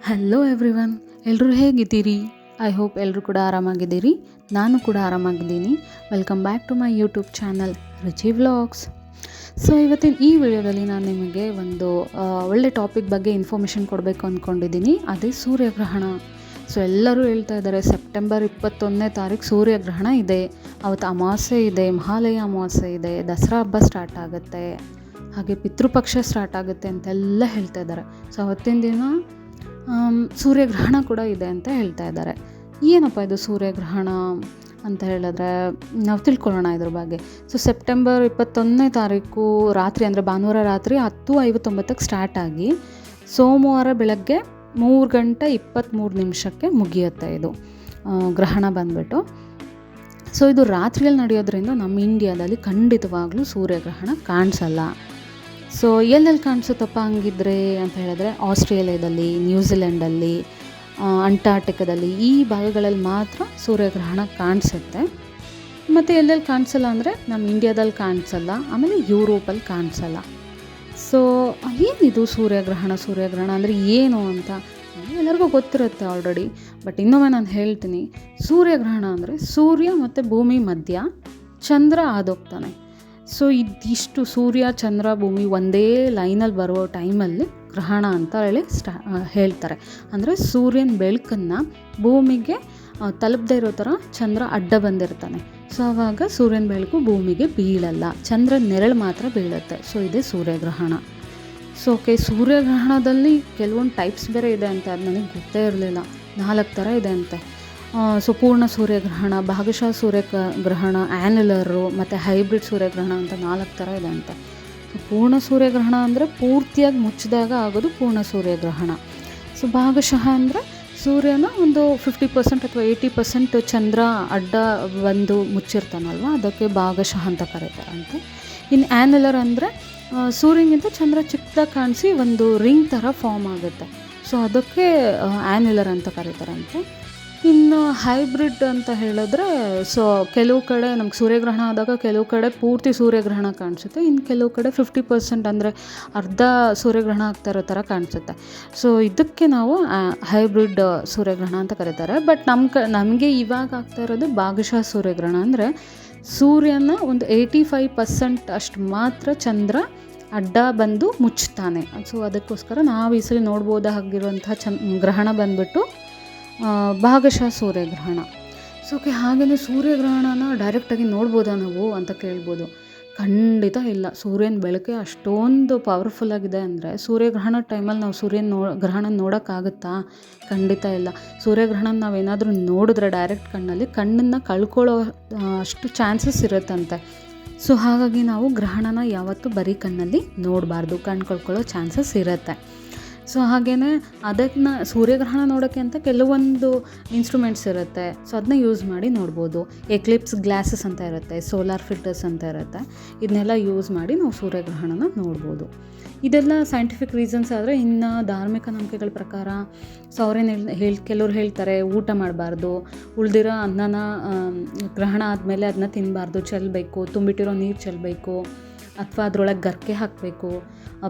Hello everyone, ಎಲ್ಲರೂ ಹೇಗಿದ್ದೀರಿ? I hope ಎಲ್ಲರೂ ಕೂಡ ಆರಾಮಾಗಿದ್ದೀರಿ. ನಾನು ಕೂಡ ಆರಾಮಾಗಿದ್ದೀನಿ. Welcome back to my YouTube channel Ruchi vlogs. So ಇವತ್ತಿನ ಈ ವಿಡಿಯೋದಲ್ಲಿ ನಾನು ನಿಮಗೆ ಒಂದು ಒಳ್ಳೆ ಟಾಪಿಕ್ ಬಗ್ಗೆ ಇನ್ಫಾರ್ಮೇಷನ್ ಕೊಡಬೇಕು ಅಂದ್ಕೊಂಡಿದ್ದೀನಿ. ಅದೇ ಸೂರ್ಯಗ್ರಹಣ. ಸೊ ಎಲ್ಲರೂ ಹೇಳ್ತಾ ಇದ್ದಾರೆ ಸೆಪ್ಟೆಂಬರ್ 21ನೇ ತಾರೀಕು ಸೂರ್ಯಗ್ರಹಣ ಇದೆ, ಅವತ್ತು ಅಮಾವಾಸ್ಯೆ ಇದೆ, ಮಹಾಲಯ ಅಮಾವಾಸ್ಯೆ ಇದೆ, ದಸರಾ ಹಬ್ಬ ಸ್ಟಾರ್ಟ್ ಆಗುತ್ತೆ, ಹಾಗೆ ಪಿತೃಪಕ್ಷ ಸ್ಟಾರ್ಟ್ ಆಗುತ್ತೆ ಅಂತೆಲ್ಲ ಹೇಳ್ತಾ ಇದ್ದಾರೆ. ಸೊ ಅವತ್ತಿನ ದಿನ ಸೂರ್ಯಗ್ರಹಣ ಕೂಡ ಇದೆ ಅಂತ ಹೇಳ್ತಾ ಇದ್ದಾರೆ. ಏನಪ್ಪ ಇದು ಸೂರ್ಯಗ್ರಹಣ ಅಂತ ಹೇಳಿದ್ರೆ ನಾವು ತಿಳ್ಕೊಳ್ಳೋಣ ಇದ್ರ ಬಗ್ಗೆ. ಸೊ ಸೆಪ್ಟೆಂಬರ್ 21ನೇ ತಾರೀಕು ರಾತ್ರಿ, ಅಂದರೆ ಭಾನುವಾರ ರಾತ್ರಿ 10:59ಕ್ಕೆ ಸ್ಟಾರ್ಟ್ ಆಗಿ ಸೋಮವಾರ ಬೆಳಗ್ಗೆ 3:23 ಮುಗಿಯುತ್ತೆ ಇದು ಗ್ರಹಣ ಬಂದುಬಿಟ್ಟು. ಸೊ ಇದು ರಾತ್ರಿಯಲ್ಲಿ ನಡೆಯೋದ್ರಿಂದ ನಮ್ಮ ಇಂಡಿಯಾದಲ್ಲಿ ಖಂಡಿತವಾಗ್ಲೂ ಸೂರ್ಯಗ್ರಹಣ ಕಾಣಿಸಲ್ಲ. ಸೊ ಎಲ್ಲೆಲ್ಲಿ ಕಾಣಿಸುತ್ತಪ್ಪ ಹಂಗಿದ್ರೆ ಅಂತ ಹೇಳಿದ್ರೆ ಆಸ್ಟ್ರೇಲಿಯಾದಲ್ಲಿ, ನ್ಯೂಜಿಲೆಂಡಲ್ಲಿ, ಅಂಟಾರ್ಟಿಕಾದಲ್ಲಿ ಈ ಭಾಗಗಳಲ್ಲಿ ಮಾತ್ರ ಸೂರ್ಯಗ್ರಹಣ ಕಾಣಿಸುತ್ತೆ. ಮತ್ತು ಎಲ್ಲೆಲ್ಲಿ ಕಾಣಿಸಲ್ಲ ಅಂದರೆ ನಮ್ಮ ಇಂಡಿಯಾದಲ್ಲಿ ಕಾಣಿಸಲ್ಲ, ಆಮೇಲೆ ಯುರೋಪಲ್ಲಿ ಕಾಣಿಸಲ್ಲ. ಸೊ ಏನಿದು ಸೂರ್ಯಗ್ರಹಣ ಅಂದರೆ ಏನು ಅಂತ ಎಲ್ಲರಿಗೂ ಗೊತ್ತಿರುತ್ತೆ ಆಲ್ರೆಡಿ. ಬಟ್ ಇನ್ನೊಮ್ಮೆ ನಾನು ಹೇಳ್ತೀನಿ, ಸೂರ್ಯಗ್ರಹಣ ಅಂದರೆ ಸೂರ್ಯ ಮತ್ತು ಭೂಮಿ ಮಧ್ಯ ಚಂದ್ರ ಆದೋಗ್ತಾನೆ. ಸೊ ಇದಿಷ್ಟು ಸೂರ್ಯ, ಚಂದ್ರ, ಭೂಮಿ ಒಂದೇ ಲೈನಲ್ಲಿ ಬರೋ ಟೈಮಲ್ಲಿ ಗ್ರಹಣ ಅಂತ ಹೇಳಿ ಹೇಳ್ತಾರೆ. ಅಂದರೆ ಸೂರ್ಯನ ಬೆಳಕನ್ನು ಭೂಮಿಗೆ ತಲುಪದೇ ಇರೋ ಥರ ಚಂದ್ರ ಅಡ್ಡ ಬಂದಿರ್ತಾನೆ. ಸೊ ಆವಾಗ ಸೂರ್ಯನ ಬೆಳಕು ಭೂಮಿಗೆ ಬೀಳಲ್ಲ, ಚಂದ್ರನ ನೆರಳು ಮಾತ್ರ ಬೀಳುತ್ತೆ. ಸೊ ಇದೇ ಸೂರ್ಯಗ್ರಹಣ. ಸೊ ಸೂರ್ಯಗ್ರಹಣದಲ್ಲಿ ಕೆಲವೊಂದು ಟೈಪ್ಸ್ ಬೇರೆ ಇದೆ ಅಂತ, ಅದು ನನಗೆ ಗೊತ್ತೇ ಇರಲಿಲ್ಲ. 4 ಥರ ಇದೆ ಅಂತೆ. ಸೊ ಪೂರ್ಣ ಸೂರ್ಯಗ್ರಹಣ, ಭಾಗಶಃ ಸೂರ್ಯಗ್ರಹಣ, ಆ್ಯನ್ಯುಲರು ಮತ್ತು ಹೈಬ್ರಿಡ್ ಸೂರ್ಯಗ್ರಹಣ ಅಂತ 4 ಥರ ಇದೆ ಅಂತೆ. ಪೂರ್ಣ ಸೂರ್ಯಗ್ರಹಣ ಅಂದರೆ ಪೂರ್ತಿಯಾಗಿ ಮುಚ್ಚಿದಾಗ ಆಗೋದು ಪೂರ್ಣ ಸೂರ್ಯಗ್ರಹಣ. ಸೊ ಭಾಗಶಃ ಅಂದರೆ ಸೂರ್ಯನ ಒಂದು 50% ಅಥವಾ 80% ಚಂದ್ರ ಅಡ್ಡ ಬಂದು ಮುಚ್ಚಿರ್ತಾನಲ್ವ, ಅದಕ್ಕೆ ಭಾಗಶಃ ಅಂತ ಕರೀತಾರಂತೆ. ಇನ್ನು ಆ್ಯನ್ಯುಲರ್ ಅಂದರೆ ಸೂರ್ಯನಿಗಿಂತ ಚಂದ್ರ ಚಿಕ್ಕದಾಗಿ ಕಾಣಿಸಿ ಒಂದು ರಿಂಗ್ ಥರ ಫಾರ್ಮ್ ಆಗುತ್ತೆ. ಸೊ ಅದಕ್ಕೆ ಆ್ಯನ್ಯುಲರ್ ಅಂತ ಕರೀತಾರಂತೆ. ಇನ್ನು ಹೈಬ್ರಿಡ್ ಅಂತ ಹೇಳಿದ್ರೆ, ಸೊ ಕೆಲವು ಕಡೆ ನಮ್ಗೆ ಸೂರ್ಯಗ್ರಹಣ ಆದಾಗ ಕೆಲವು ಕಡೆ ಪೂರ್ತಿ ಸೂರ್ಯಗ್ರಹಣ ಕಾಣಿಸುತ್ತೆ, ಇನ್ನು ಕೆಲವು ಕಡೆ 50% ಅಂದರೆ ಅರ್ಧ ಸೂರ್ಯಗ್ರಹಣ ಆಗ್ತಾ ಇರೋ ಥರ ಕಾಣಿಸುತ್ತೆ. ಸೊ ಇದಕ್ಕೆ ನಾವು ಹೈಬ್ರಿಡ್ ಸೂರ್ಯಗ್ರಹಣ ಅಂತ ಕರೀತಾರೆ. ಬಟ್ ನಮಗೆ ಇವಾಗ ಆಗ್ತಾ ಇರೋದು ಭಾಗಶಃ ಸೂರ್ಯಗ್ರಹಣ. ಅಂದರೆ ಸೂರ್ಯನ ಒಂದು 85% ಅಷ್ಟು ಮಾತ್ರ ಚಂದ್ರ ಅಡ್ಡ ಬಂದು ಮುಚ್ತಾನೆ. ಸೊ ಅದಕ್ಕೋಸ್ಕರ ನಾವು ಈ ಸಲ ನೋಡ್ಬೋದಾಗಿರುವಂಥ ಗ್ರಹಣ ಬಂದುಬಿಟ್ಟು ಭಾಗಶಃ ಸೂರ್ಯಗ್ರಹಣ. ಸೊ ಹಾಗೆಯೇ ಸೂರ್ಯಗ್ರಹಣನ ಡೈರೆಕ್ಟಾಗಿ ನೋಡ್ಬೋದಾ ನಾವು ಅಂತ ಕೇಳ್ಬೋದು. ಖಂಡಿತ ಇಲ್ಲ. ಸೂರ್ಯನ ಬೆಳಕೆ ಅಷ್ಟೊಂದು ಪವರ್ಫುಲ್ಲಾಗಿದೆ ಅಂದರೆ ಸೂರ್ಯಗ್ರಹಣ ಟೈಮಲ್ಲಿ ನಾವು ಗ್ರಹಣ ನೋಡೋಕ್ಕಾಗುತ್ತಾ? ಖಂಡಿತ ಇಲ್ಲ. ಸೂರ್ಯಗ್ರಹಣ ನಾವೇನಾದರೂ ನೋಡಿದ್ರೆ ಡೈರೆಕ್ಟ್ ಕಣ್ಣನ್ನು ಕಳ್ಕೊಳ್ಳೋ ಅಷ್ಟು ಚಾನ್ಸಸ್ ಇರುತ್ತಂತೆ. ಸೊ ಹಾಗಾಗಿ ನಾವು ಗ್ರಹಣನ ಯಾವತ್ತೂ ಬರೀ ಕಣ್ಣಲ್ಲಿ ನೋಡಬಾರ್ದು, ಕಣ್ಣು ಕಳ್ಕೊಳ್ಳೋ ಚಾನ್ಸಸ್ ಇರುತ್ತೆ. ಸೊ ಹಾಗೆಯೇ ಅದನ್ನು ಸೂರ್ಯಗ್ರಹಣ ನೋಡೋಕ್ಕೆ ಅಂತ ಕೆಲವೊಂದು ಇನ್ಸ್ಟ್ರೂಮೆಂಟ್ಸ್ ಇರುತ್ತೆ. ಸೊ ಅದನ್ನ ಯೂಸ್ ಮಾಡಿ ನೋಡ್ಬೋದು. ಎಕ್ಲಿಪ್ಸ್ ಗ್ಲಾಸಸ್ ಅಂತ ಇರುತ್ತೆ, ಸೋಲಾರ್ ಫಿಲ್ಟರ್ಸ್ ಅಂತ ಇರುತ್ತೆ. ಇದನ್ನೆಲ್ಲ ಯೂಸ್ ಮಾಡಿ ನಾವು ಸೂರ್ಯಗ್ರಹಣನ ನೋಡ್ಬೋದು. ಇದೆಲ್ಲ ಸೈಂಟಿಫಿಕ್ ರೀಸನ್ಸ್ ಆದರೆ, ಇನ್ನು ಧಾರ್ಮಿಕ ನಂಬಿಕೆಗಳ ಪ್ರಕಾರ ಸೊ ಅವ್ರೇನು ಕೆಲವ್ರು ಹೇಳ್ತಾರೆ ಊಟ ಮಾಡಬಾರ್ದು, ಉಳಿದಿರೋ ಅನ್ನನ ಗ್ರಹಣ ಆದಮೇಲೆ ಅದನ್ನ ತಿನ್ನಬಾರ್ದು, ಚೆಲ್ಲಬೇಕು, ತುಂಬಿಟ್ಟಿರೋ ನೀರು ಚೆಲ್ಲಬೇಕು, ಅಥವಾ ಅದರೊಳಗೆ ಗರ್ಕೆ ಹಾಕಬೇಕು,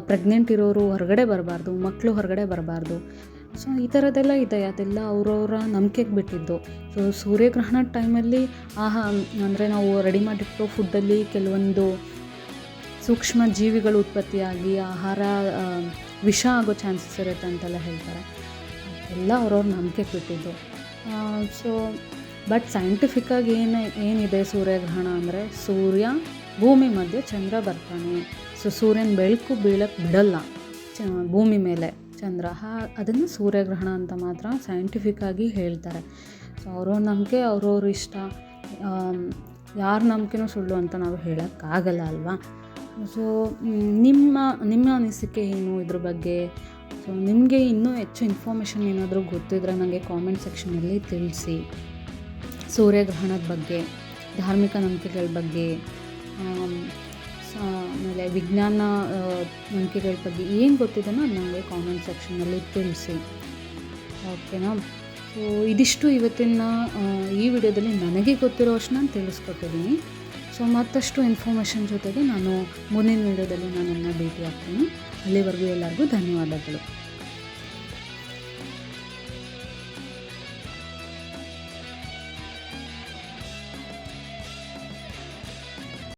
ಪ್ರೆಗ್ನೆಂಟ್ ಇರೋರು ಹೊರಗಡೆ ಬರಬಾರ್ದು, ಮಕ್ಕಳು ಹೊರಗಡೆ ಬರಬಾರ್ದು. ಸೊ ಈ ಥರದ್ದೆಲ್ಲ ಇದೆ. ಅದೆಲ್ಲ ಅವರವರ ನಂಬಿಕೆಗೆ ಬಿಟ್ಟಿದ್ದು. ಸೊ ಸೂರ್ಯಗ್ರಹಣ ಟೈಮಲ್ಲಿ ಅಂದರೆ ನಾವು ರೆಡಿ ಮಾಡಿಟ್ಟು ಫುಡ್ಡಲ್ಲಿ ಕೆಲವೊಂದು ಸೂಕ್ಷ್ಮ ಜೀವಿಗಳು ಉತ್ಪತ್ತಿಯಾಗಿ ಆಹಾರ ವಿಷ ಆಗೋ ಚಾನ್ಸಸ್ ಇರುತ್ತೆ ಅಂತೆಲ್ಲ ಹೇಳ್ತಾರೆ. ಎಲ್ಲ ಅವ್ರವ್ರ ನಂಬಿಕೆಗೆ ಬಿಟ್ಟಿದ್ದು. ಸೊ ಬಟ್ ಸೈಂಟಿಫಿಕ್ಕಾಗಿ ಏನಿದೆ ಸೂರ್ಯಗ್ರಹಣ ಅಂದರೆ, ಸೂರ್ಯ ಭೂಮಿ ಮಧ್ಯೆ ಚಂದ್ರ ಬರ್ತಾನೆ. ಸೊ ಸೂರ್ಯನ ಬೆಳಕು ಬೀಳಕ್ಕೆ ಬಿಡಲ್ಲ ಭೂಮಿ ಮೇಲೆ ಚಂದ್ರ. ಅದನ್ನು ಸೂರ್ಯಗ್ರಹಣ ಅಂತ ಮಾತ್ರ ಸೈಂಟಿಫಿಕ್ಕಾಗಿ ಹೇಳ್ತಾರೆ. ಸೊ ಅವ್ರವ್ರ ನಂಬಿಕೆ, ಅವ್ರವ್ರ ಇಷ್ಟ. ಯಾರ ನಂಬಿಕೆನೂ ಸುಳ್ಳು ಅಂತ ನಾವು ಹೇಳೋಕ್ಕಾಗಲ್ಲ ಅಲ್ವಾ. ಸೊ ನಿಮ್ಮ ಅನಿಸಿಕೆ ಏನು ಇದ್ರ ಬಗ್ಗೆ? ಸೊ ನಿಮಗೆ ಇನ್ನೂ ಹೆಚ್ಚು ಇನ್ಫಾರ್ಮೇಷನ್ ಏನಾದರೂ ಗೊತ್ತಿದ್ರೆ ನನಗೆ ಕಾಮೆಂಟ್ ಸೆಕ್ಷನಲ್ಲಿ ತಿಳಿಸಿ. ಸೂರ್ಯಗ್ರಹಣದ ಬಗ್ಗೆ, ಧಾರ್ಮಿಕ ನಂಬಿಕೆಗಳ ಬಗ್ಗೆ, ಆಮೇಲೆ ವಿಜ್ಞಾನ ನಂಬಿಕೆಗಳ ಬಗ್ಗೆ ಏನು ಗೊತ್ತಿದೆನೋ ಅದು ನನಗೆ ಕಾಮೆಂಟ್ ಸೆಕ್ಷನಲ್ಲಿ ತಿಳಿಸಿ. ಓಕೆನಾ? ಸೊ ಇದಿಷ್ಟು ಇವತ್ತಿನ ಈ ವಿಡಿಯೋದಲ್ಲಿ ನನಗೆ ಗೊತ್ತಿರೋ ಅಷ್ಟು ನಾನು ತಿಳಿಸ್ಕೊಟ್ಟಿದ್ದೀನಿ. ಸೊ ಮತ್ತಷ್ಟು ಇನ್ಫಾರ್ಮೇಷನ್ ಜೊತೆಗೆ ನಾನು ಮುಂದಿನ ವಿಡಿಯೋದಲ್ಲಿ ನಾನು ಭೇಟಿ ಆಗ್ತೀನಿ. ಅಲ್ಲಿವರೆಗೂ ಎಲ್ಲರಿಗೂ ಧನ್ಯವಾದಗಳು.